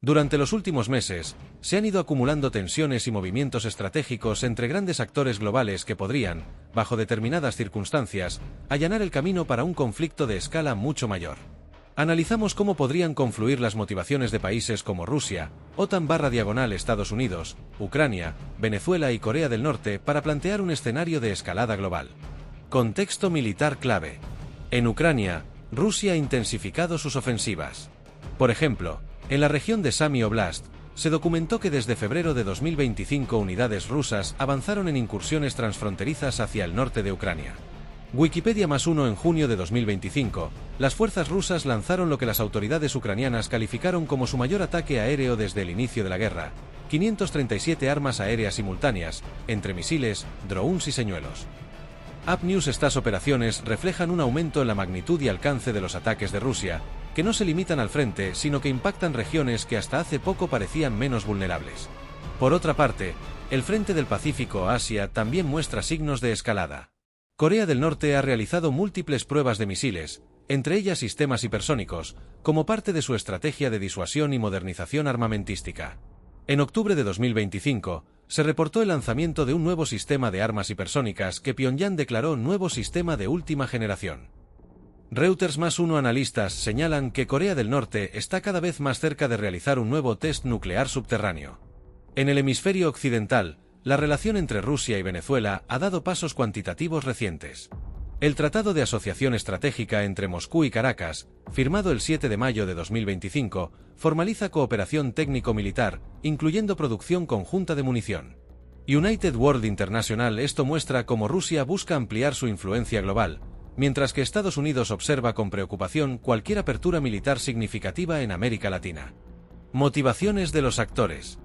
Durante los últimos meses, se han ido acumulando tensiones y movimientos estratégicos entre grandes actores globales que podrían, bajo determinadas circunstancias, allanar el camino para un conflicto de escala mucho mayor. Analizamos cómo podrían confluir las motivaciones de países como Rusia, OTAN/Estados Unidos, Ucrania, Venezuela y Corea del Norte para plantear un escenario de escalada global. Contexto militar clave. En Ucrania, Rusia ha intensificado sus ofensivas. Por ejemplo, en la región de Sami Oblast, se documentó que desde febrero de 2025 unidades rusas avanzaron en incursiones transfronterizas hacia el norte de Ucrania. Wikipedia +1 en junio de 2025, las fuerzas rusas lanzaron lo que las autoridades ucranianas calificaron como su mayor ataque aéreo desde el inicio de la guerra, 537 armas aéreas simultáneas, entre misiles, drones y señuelos. UpNews. Estas operaciones reflejan un aumento en la magnitud y alcance de los ataques de Rusia, que no se limitan al frente, sino que impactan regiones que hasta hace poco parecían menos vulnerables. Por otra parte, el frente del Pacífico-Asia también muestra signos de escalada. Corea del Norte ha realizado múltiples pruebas de misiles, entre ellas sistemas hipersónicos, como parte de su estrategia de disuasión y modernización armamentística. En octubre de 2025, se reportó el lanzamiento de un nuevo sistema de armas hipersónicas que Pyongyang declaró nuevo sistema de última generación. Reuters +1 analistas señalan que Corea del Norte está cada vez más cerca de realizar un nuevo test nuclear subterráneo. En el hemisferio occidental, la relación entre Rusia y Venezuela ha dado pasos cuantitativos recientes. El Tratado de Asociación Estratégica entre Moscú y Caracas, firmado el 7 de mayo de 2025, formaliza cooperación técnico-militar, incluyendo producción conjunta de munición. United World International. Esto muestra cómo Rusia busca ampliar su influencia global, mientras que Estados Unidos observa con preocupación cualquier apertura militar significativa en América Latina. Motivaciones de los actores.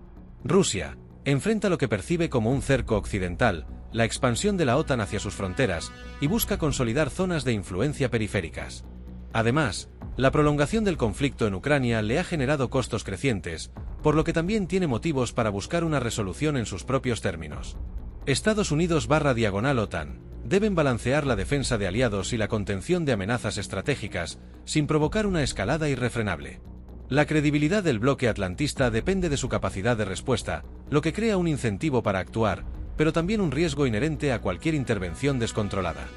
Rusia enfrenta lo que percibe como un cerco occidental, la expansión de la OTAN hacia sus fronteras, y busca consolidar zonas de influencia periféricas. Además, la prolongación del conflicto en Ucrania le ha generado costos crecientes, por lo que también tiene motivos para buscar una resolución en sus propios términos. Estados Unidos/OTAN deben balancear la defensa de aliados y la contención de amenazas estratégicas, sin provocar una escalada irrefrenable. La credibilidad del bloque atlantista depende de su capacidad de respuesta, lo que crea un incentivo para actuar, pero también un riesgo inherente a cualquier intervención descontrolada.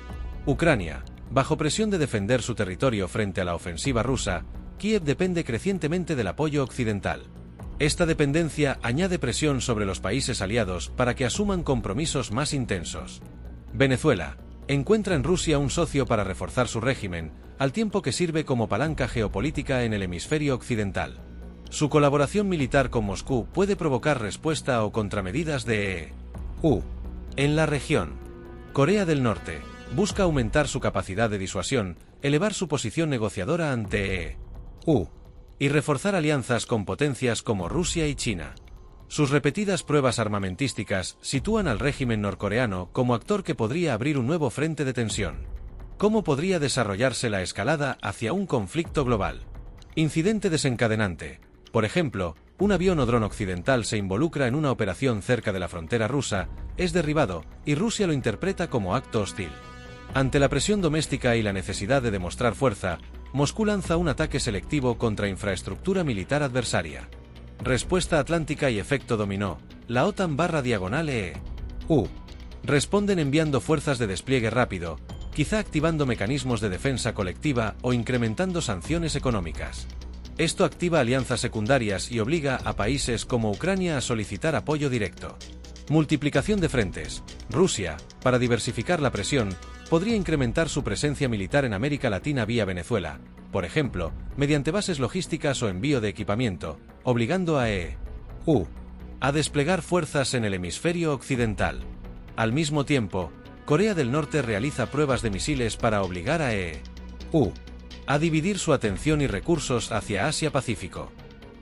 Ucrania, bajo presión de defender su territorio frente a la ofensiva rusa, Kiev depende crecientemente del apoyo occidental. Esta dependencia añade presión sobre los países aliados para que asuman compromisos más intensos. Venezuela encuentra en Rusia un socio para reforzar su régimen, al tiempo que sirve como palanca geopolítica en el hemisferio occidental. Su colaboración militar con Moscú puede provocar respuesta o contramedidas de EU. En la región, Corea del Norte busca aumentar su capacidad de disuasión, elevar su posición negociadora ante EU y reforzar alianzas con potencias como Rusia y China. Sus repetidas pruebas armamentísticas sitúan al régimen norcoreano como actor que podría abrir un nuevo frente de tensión. ¿Cómo podría desarrollarse la escalada hacia un conflicto global? Incidente desencadenante. Por ejemplo, un avión o dron occidental se involucra en una operación cerca de la frontera rusa, es derribado, y Rusia lo interpreta como acto hostil. Ante la presión doméstica y la necesidad de demostrar fuerza, Moscú lanza un ataque selectivo contra infraestructura militar adversaria. Respuesta atlántica y efecto dominó. La OTAN/EU responden enviando fuerzas de despliegue rápido, quizá activando mecanismos de defensa colectiva o incrementando sanciones económicas. Esto activa alianzas secundarias y obliga a países como Ucrania a solicitar apoyo directo. Multiplicación de frentes. Rusia, para diversificar la presión, podría incrementar su presencia militar en América Latina vía Venezuela, por ejemplo, mediante bases logísticas o envío de equipamiento, obligando a EU a desplegar fuerzas en el hemisferio occidental. Al mismo tiempo, Corea del Norte realiza pruebas de misiles para obligar a EU a dividir su atención y recursos hacia Asia-Pacífico.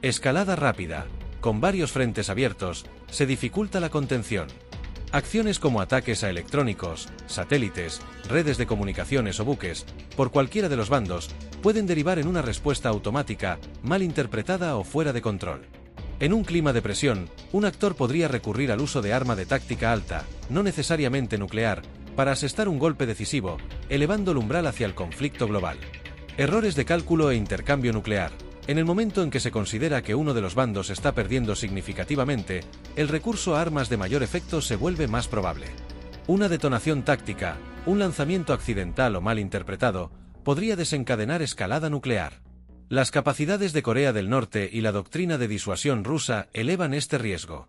Escalada rápida. Con varios frentes abiertos, se dificulta la contención. Acciones como ataques a electrónicos, satélites, redes de comunicaciones o buques, por cualquiera de los bandos, pueden derivar en una respuesta automática, mal interpretada o fuera de control. En un clima de presión, un actor podría recurrir al uso de arma de táctica alta, no necesariamente nuclear, para asestar un golpe decisivo, elevando el umbral hacia el conflicto global. Errores de cálculo e intercambio nuclear. En el momento en que se considera que uno de los bandos está perdiendo significativamente, el recurso a armas de mayor efecto se vuelve más probable. Una detonación táctica, un lanzamiento accidental o mal interpretado, podría desencadenar escalada nuclear. Las capacidades de Corea del Norte y la doctrina de disuasión rusa elevan este riesgo.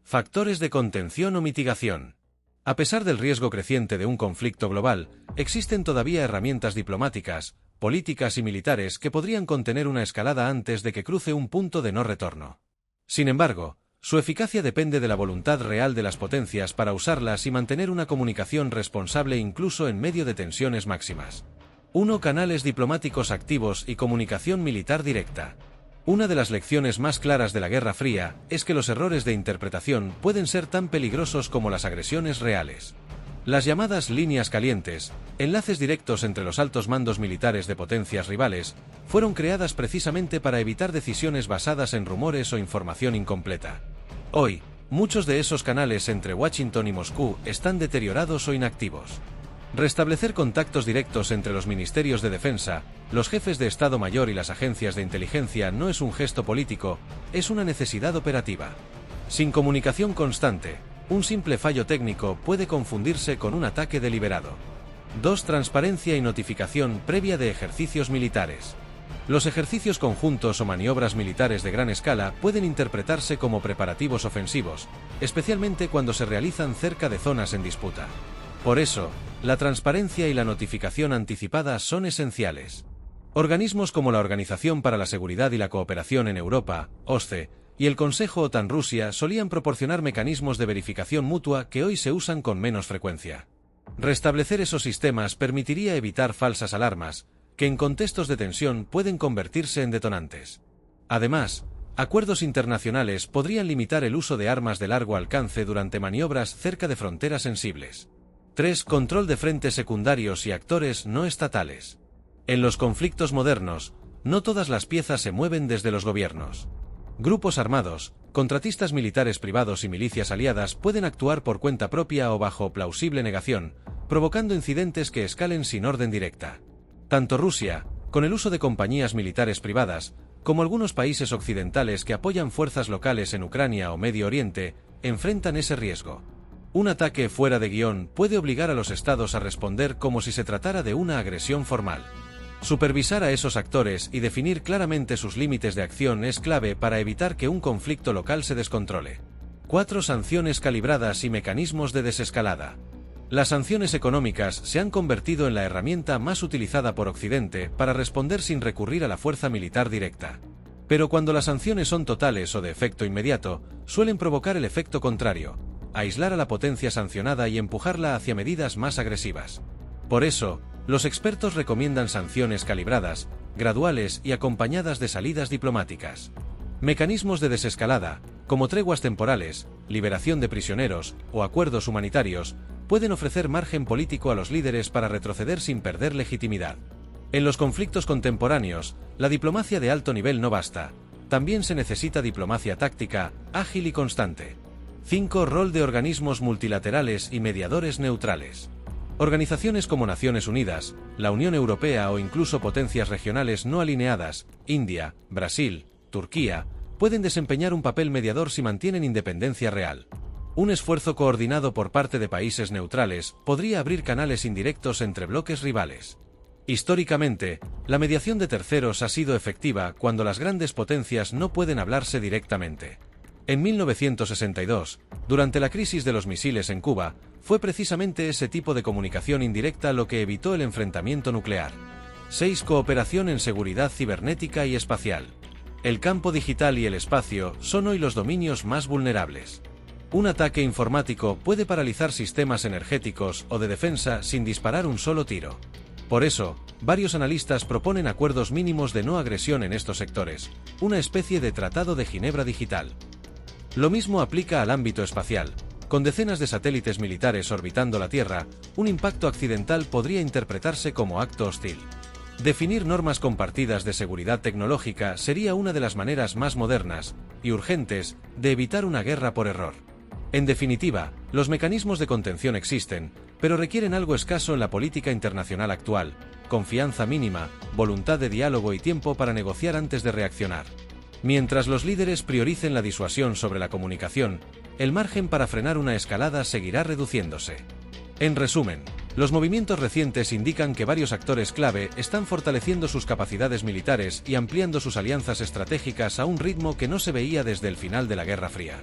Factores de contención o mitigación. A pesar del riesgo creciente de un conflicto global, existen todavía herramientas diplomáticas, políticas y militares que podrían contener una escalada antes de que cruce un punto de no retorno. Sin embargo, su eficacia depende de la voluntad real de las potencias para usarlas y mantener una comunicación responsable incluso en medio de tensiones máximas. 1. Canales diplomáticos activos y comunicación militar directa. Una de las lecciones más claras de la Guerra Fría es que los errores de interpretación pueden ser tan peligrosos como las agresiones reales. Las llamadas líneas calientes, enlaces directos entre los altos mandos militares de potencias rivales, fueron creadas precisamente para evitar decisiones basadas en rumores o información incompleta. Hoy, muchos de esos canales entre Washington y Moscú están deteriorados o inactivos. Restablecer contactos directos entre los ministerios de defensa, los jefes de Estado Mayor y las agencias de inteligencia no es un gesto político, es una necesidad operativa. Sin comunicación constante, un simple fallo técnico puede confundirse con un ataque deliberado. 2. Transparencia y notificación previa de ejercicios militares. Los ejercicios conjuntos o maniobras militares de gran escala pueden interpretarse como preparativos ofensivos, especialmente cuando se realizan cerca de zonas en disputa. Por eso, la transparencia y la notificación anticipada son esenciales. Organismos como la Organización para la Seguridad y la Cooperación en Europa, OSCE, y el Consejo OTAN-Rusia solían proporcionar mecanismos de verificación mutua que hoy se usan con menos frecuencia. Restablecer esos sistemas permitiría evitar falsas alarmas, que en contextos de tensión pueden convertirse en detonantes. Además, acuerdos internacionales podrían limitar el uso de armas de largo alcance durante maniobras cerca de fronteras sensibles. 3. Control de frentes secundarios y actores no estatales. En los conflictos modernos, no todas las piezas se mueven desde los gobiernos. Grupos armados, contratistas militares privados y milicias aliadas pueden actuar por cuenta propia o bajo plausible negación, provocando incidentes que escalen sin orden directa. Tanto Rusia, con el uso de compañías militares privadas, como algunos países occidentales que apoyan fuerzas locales en Ucrania o Medio Oriente, enfrentan ese riesgo. Un ataque fuera de guión puede obligar a los estados a responder como si se tratara de una agresión formal. Supervisar a esos actores y definir claramente sus límites de acción es clave para evitar que un conflicto local se descontrole. 4. Sanciones calibradas y mecanismos de desescalada. Las sanciones económicas se han convertido en la herramienta más utilizada por Occidente para responder sin recurrir a la fuerza militar directa. Pero cuando las sanciones son totales o de efecto inmediato, suelen provocar el efecto contrario: aislar a la potencia sancionada y empujarla hacia medidas más agresivas. Por eso, los expertos recomiendan sanciones calibradas, graduales y acompañadas de salidas diplomáticas. Mecanismos de desescalada, como treguas temporales, liberación de prisioneros o acuerdos humanitarios, pueden ofrecer margen político a los líderes para retroceder sin perder legitimidad. En los conflictos contemporáneos, la diplomacia de alto nivel no basta, también se necesita diplomacia táctica, ágil y constante. 5. Rol de organismos multilaterales y mediadores neutrales. Organizaciones como Naciones Unidas, la Unión Europea o incluso potencias regionales no alineadas, India, Brasil, Turquía, pueden desempeñar un papel mediador si mantienen independencia real. Un esfuerzo coordinado por parte de países neutrales podría abrir canales indirectos entre bloques rivales. Históricamente, la mediación de terceros ha sido efectiva cuando las grandes potencias no pueden hablarse directamente. En 1962, durante la crisis de los misiles en Cuba, fue precisamente ese tipo de comunicación indirecta lo que evitó el enfrentamiento nuclear. 6. Cooperación en seguridad cibernética y espacial. El campo digital y el espacio son hoy los dominios más vulnerables. Un ataque informático puede paralizar sistemas energéticos o de defensa sin disparar un solo tiro. Por eso, varios analistas proponen acuerdos mínimos de no agresión en estos sectores, una especie de Tratado de Ginebra digital. Lo mismo aplica al ámbito espacial. Con decenas de satélites militares orbitando la Tierra, un impacto accidental podría interpretarse como acto hostil. Definir normas compartidas de seguridad tecnológica sería una de las maneras más modernas y urgentes de evitar una guerra por error. En definitiva, los mecanismos de contención existen, pero requieren algo escaso en la política internacional actual: confianza mínima, voluntad de diálogo y tiempo para negociar antes de reaccionar. Mientras los líderes prioricen la disuasión sobre la comunicación, el margen para frenar una escalada seguirá reduciéndose. En resumen, los movimientos recientes indican que varios actores clave están fortaleciendo sus capacidades militares y ampliando sus alianzas estratégicas a un ritmo que no se veía desde el final de la Guerra Fría.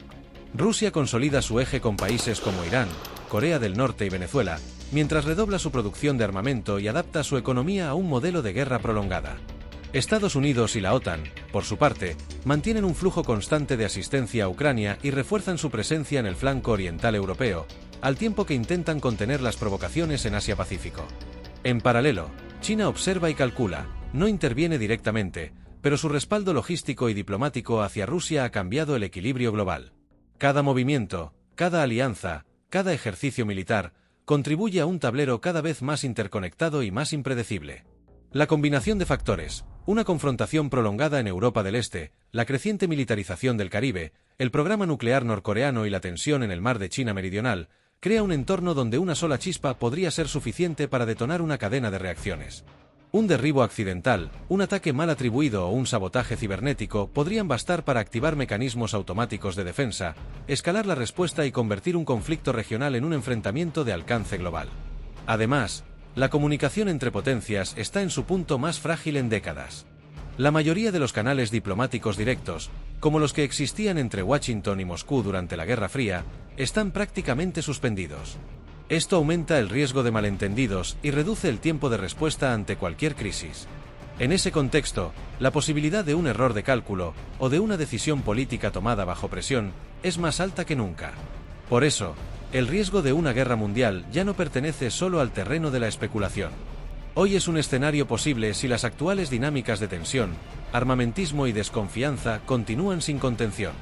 Rusia consolida su eje con países como Irán, Corea del Norte y Venezuela, mientras redobla su producción de armamento y adapta su economía a un modelo de guerra prolongada. Estados Unidos y la OTAN, por su parte, mantienen un flujo constante de asistencia a Ucrania y refuerzan su presencia en el flanco oriental europeo, al tiempo que intentan contener las provocaciones en Asia-Pacífico. En paralelo, China observa y calcula, no interviene directamente, pero su respaldo logístico y diplomático hacia Rusia ha cambiado el equilibrio global. Cada movimiento, cada alianza, cada ejercicio militar, contribuye a un tablero cada vez más interconectado y más impredecible. La combinación de factores, una confrontación prolongada en Europa del Este, la creciente militarización del Caribe, el programa nuclear norcoreano y la tensión en el mar de China Meridional, crea un entorno donde una sola chispa podría ser suficiente para detonar una cadena de reacciones. Un derribo accidental, un ataque mal atribuido o un sabotaje cibernético podrían bastar para activar mecanismos automáticos de defensa, escalar la respuesta y convertir un conflicto regional en un enfrentamiento de alcance global. Además, la comunicación entre potencias está en su punto más frágil en décadas. La mayoría de los canales diplomáticos directos, como los que existían entre Washington y Moscú durante la Guerra Fría, están prácticamente suspendidos. Esto aumenta el riesgo de malentendidos y reduce el tiempo de respuesta ante cualquier crisis. En ese contexto, la posibilidad de un error de cálculo o de una decisión política tomada bajo presión es más alta que nunca. Por eso, el riesgo de una guerra mundial ya no pertenece solo al terreno de la especulación. Hoy es un escenario posible si las actuales dinámicas de tensión, armamentismo y desconfianza continúan sin contención.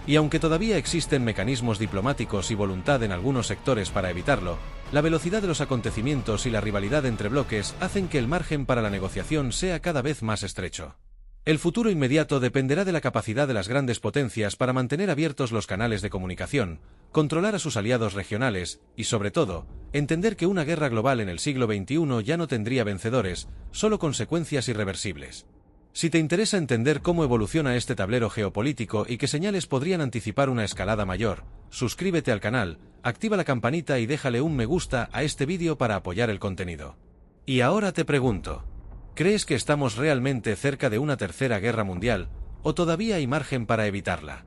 Y aunque todavía existen mecanismos diplomáticos y voluntad en algunos sectores para evitarlo, la velocidad de los acontecimientos y la rivalidad entre bloques hacen que el margen para la negociación sea cada vez más estrecho. El futuro inmediato dependerá de la capacidad de las grandes potencias para mantener abiertos los canales de comunicación, controlar a sus aliados regionales y, sobre todo, entender que una guerra global en el siglo XXI ya no tendría vencedores, solo consecuencias irreversibles. Si te interesa entender cómo evoluciona este tablero geopolítico y qué señales podrían anticipar una escalada mayor, suscríbete al canal, activa la campanita y déjale un me gusta a este vídeo para apoyar el contenido. Y ahora te pregunto, ¿crees que estamos realmente cerca de una tercera guerra mundial, o todavía hay margen para evitarla?